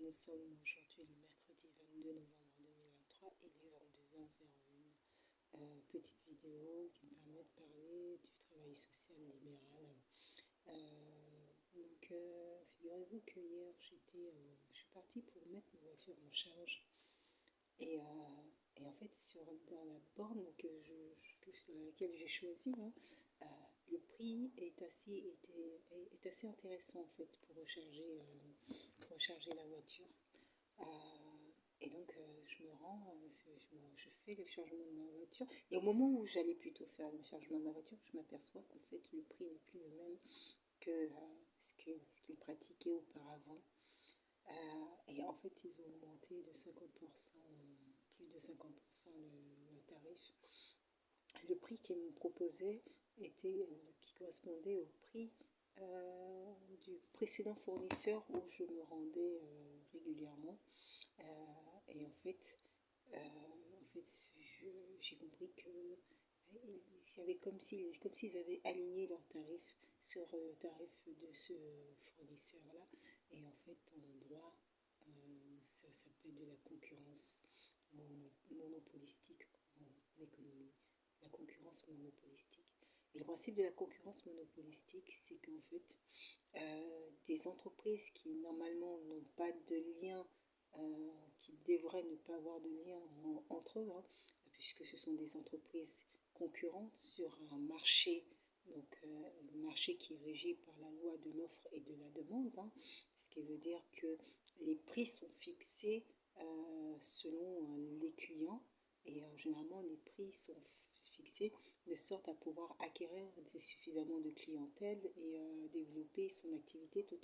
nous sommes aujourd'hui le mercredi 22 novembre 2023, il est 22h01. Petite vidéo qui me permet de parler du travail social libéral. Figurez-vous que hier je suis partie pour mettre ma voiture en charge et en fait dans la borne sur laquelle j'ai choisi, le prix est assez intéressant en fait pour recharger la voiture. Et donc je me rends, je fais le chargement de ma voiture. Et au moment où j'allais plutôt faire le chargement de ma voiture, je m'aperçois qu'en fait le prix n'est plus le même que ce qu'ils pratiquaient auparavant. Et en fait ils ont augmenté de 50%, plus de 50% le tarif. Le prix qu'ils me proposaient qui correspondait au prix du précédent fournisseur où je me rendais régulièrement. Et en fait, j'ai compris que y avait comme s'ils avaient aligné leurs tarifs sur le tarif de ce fournisseur-là. Et en fait, en droit, ça s'appelle de la concurrence monopolistique en économie. La concurrence monopolistique. Et le principe de la concurrence monopolistique, c'est qu'en fait, des entreprises qui normalement n'ont pas de lien, qui devraient ne pas avoir de lien entre eux, puisque ce sont des entreprises concurrentes sur un marché, donc un marché qui est régi par la loi de l'offre et de la demande, ce qui veut dire que les prix sont fixés selon les clients. Et généralement, les prix sont fixés de sorte à pouvoir acquérir suffisamment de clientèle et développer son activité tout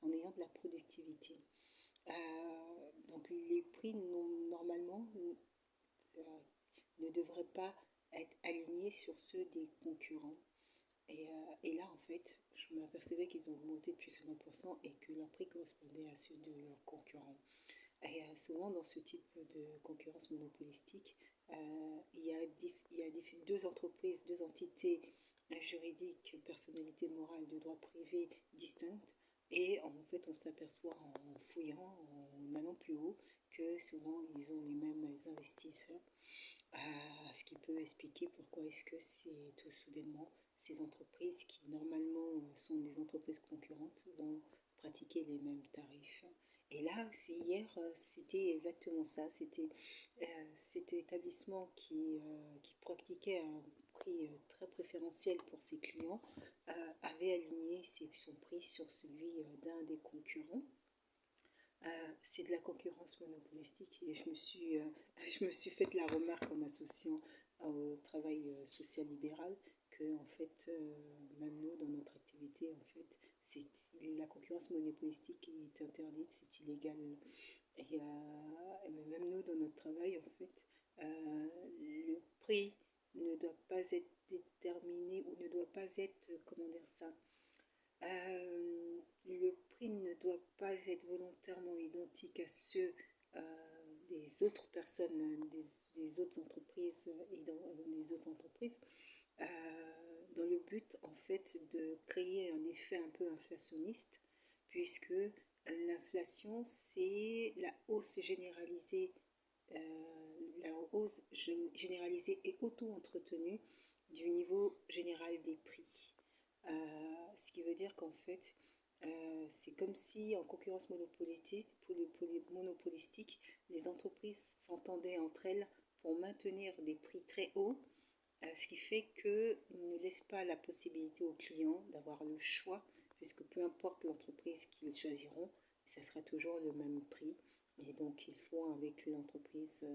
en ayant de la productivité. Donc les prix normalement ne devraient pas être alignés sur ceux des concurrents. Et là, en fait, je m'apercevais qu'ils ont augmenté de plus de 50% et que leur prix correspondait à ceux de leurs concurrents. Et souvent, dans ce type de concurrence monopolistique, il y a deux entreprises, deux entités juridiques, personnalités morales de droit privé distinctes. Et en fait, on s'aperçoit en fouillant, en allant plus haut, que souvent, ils ont les mêmes investisseurs. Ce qui peut expliquer pourquoi est-ce que c'est tout soudainement ces entreprises qui normalement sont des entreprises concurrentes vont pratiquer les mêmes tarifs. Et là, hier, c'était exactement ça. C'était cet établissement qui pratiquait un prix très préférentiel pour ses clients, avait aligné son prix sur celui d'un des concurrents. C'est de la concurrence monopolistique et je me suis fait la remarque en associant au travail social libéral que en fait même nous dans notre activité en fait la concurrence monopolistique est interdite, c'est illégal et même nous dans notre travail en fait le prix ne doit pas être déterminé ou ne doit pas être comment dire ça le prix ne doit pas être volontairement identique à ceux des autres personnes, des autres entreprises dans le but en fait de créer un effet un peu inflationniste, puisque l'inflation c'est la hausse généralisée et auto-entretenue du niveau général des prix. Ce qui veut dire qu'en fait, c'est comme si en concurrence monopolistique, les entreprises s'entendaient entre elles pour maintenir des prix très hauts, ce qui fait qu'ils ne laissent pas la possibilité aux clients d'avoir le choix, puisque peu importe l'entreprise qu'ils choisiront, ça sera toujours le même prix. Et donc ils font avec l'entreprise,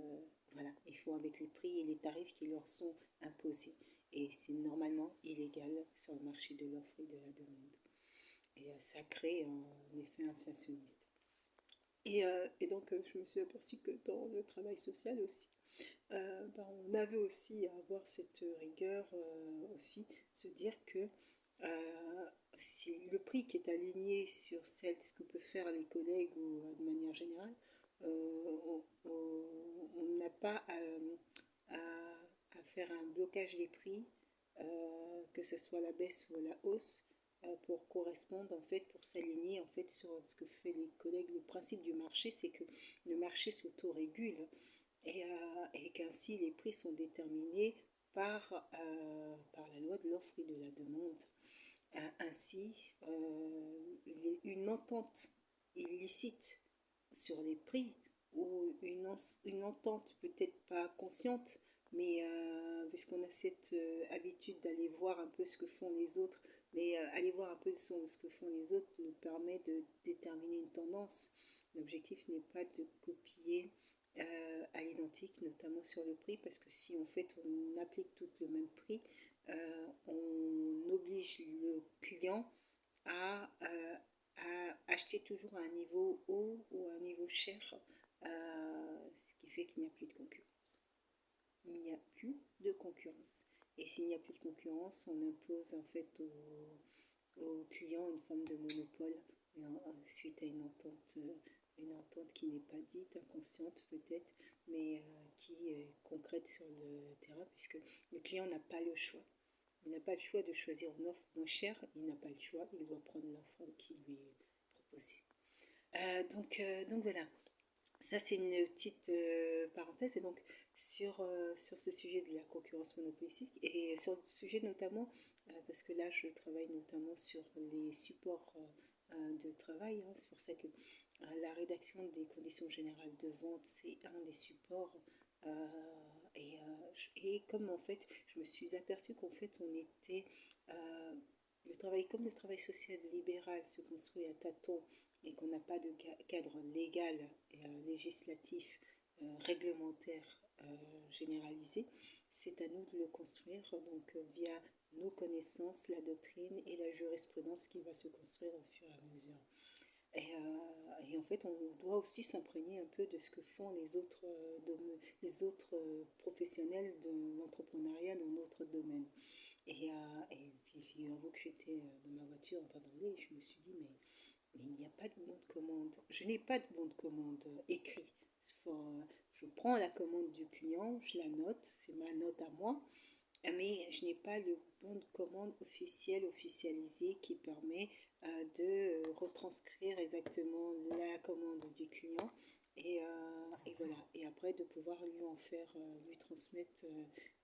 ils font avec les prix et les tarifs qui leur sont imposés. Et c'est normalement illégal sur le marché de l'offre et de la demande. Et ça crée un effet inflationniste. Et donc, je me suis aperçue que dans le travail social aussi, on avait aussi à avoir cette rigueur aussi, se dire que si le prix qui est aligné sur ce que peuvent faire les collègues ou de manière générale, on n'a pas à faire un blocage des prix, que ce soit la baisse ou la hausse, pour correspondre en fait, pour s'aligner en fait sur ce que fait les collègues. Le principe du marché, c'est que le marché s'autorégule et qu'ainsi les prix sont déterminés par la loi de l'offre et de la demande. Ainsi, une entente illicite sur les prix ou une entente peut-être pas consciente, mais puisqu'on a cette habitude d'aller voir un peu ce que font les autres, mais aller voir un peu ce que font les autres nous permet de déterminer une tendance. L'objectif n'est pas de copier à l'identique, notamment sur le prix, parce que si en fait on applique tout le même prix, on oblige le client à acheter toujours à un niveau haut ou à un niveau cher, ce qui fait qu'il n'y a plus de concurrence. Il n'y a plus de concurrence. Et s'il n'y a plus de concurrence, on impose en fait aux clients une forme de monopole suite à une entente qui n'est pas dite, inconsciente peut-être, mais qui est concrète sur le terrain, puisque le client n'a pas le choix. Il n'a pas le choix de choisir une offre moins chère, il n'a pas le choix, il doit prendre l'offre qui lui est proposée. Donc voilà, ça c'est une petite parenthèse. Et donc sur ce sujet de la concurrence monopolistique et sur le sujet notamment, parce que là je travaille notamment sur les supports de travail, hein, c'est pour ça que la rédaction des conditions générales de vente c'est un des supports. euh, et comme en fait je me suis aperçue qu'en fait on était comme le travail social libéral se construit à tâtons et qu'on n'a pas de cadre légal et législatif, réglementaire généralisé, c'est à nous de le construire donc via nos connaissances, la doctrine et la jurisprudence qui va se construire au fur et à mesure. Et en fait, on doit aussi s'imprégner un peu de ce que font les autres professionnels de l'entrepreneuriat dans notre domaine. Et figurez-vous que j'étais dans ma voiture en train de rouler et je me suis dit, mais il n'y a pas de bon de commande. Je n'ai pas de bon de commande écrit. Je prends la commande du client, je la note, c'est ma note à moi, mais je n'ai pas le bon de commande officiel, officialisé, qui permet de retranscrire exactement la commande du client et voilà. Et après de pouvoir lui transmettre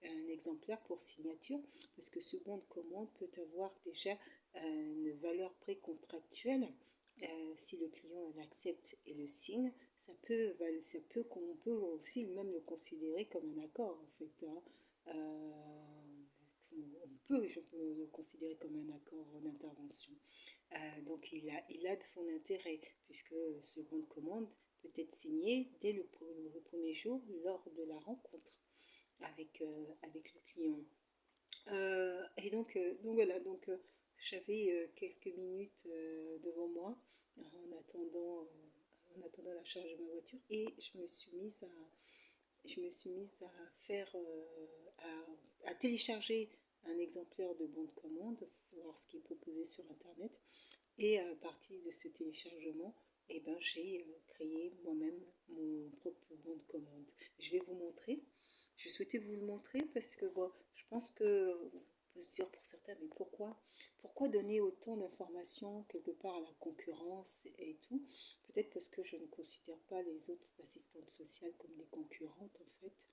un exemplaire pour signature, parce que ce bon de commande peut avoir déjà une valeur précontractuelle. Si le client l'accepte et le signe, on peut aussi même le considérer comme un accord en fait, hein. Je peux le considérer comme un accord d'intervention. Donc il a de son intérêt, puisque ce bon de commande peut être signé dès le premier jour lors de la rencontre avec le client. Donc voilà, j'avais quelques minutes devant moi en attendant la charge de ma voiture et je me suis mise à faire, à télécharger un exemplaire de bon de commande, voir ce qui est proposé sur Internet. Et à partir de ce téléchargement, eh ben, j'ai créé moi-même mon propre bon de commande. Je vais vous montrer. Je souhaitais vous le montrer parce que bon, je pense que on peut se dire pour certains, mais pourquoi donner autant d'informations quelque part à la concurrence et tout? Peut-être parce que je ne considère pas les autres assistantes sociales comme des concurrentes en fait.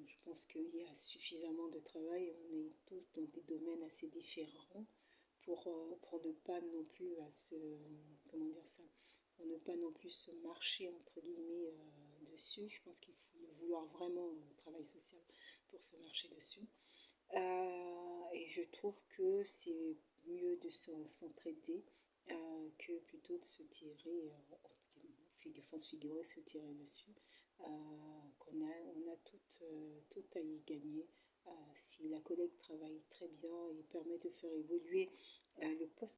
Je pense qu'il y a suffisamment de travail, on est tous dans des domaines assez différents pour ne pas non plus comment dire ça, pour ne pas non plus se marcher entre guillemets dessus. Je pense qu'il faut vouloir vraiment un travail social pour se marcher dessus. Et je trouve que c'est mieux de s'entraider que plutôt de se tirer, sans se figurer, se tirer dessus. On a tout à y gagner. Si la collègue travaille très bien et permet de faire évoluer le poste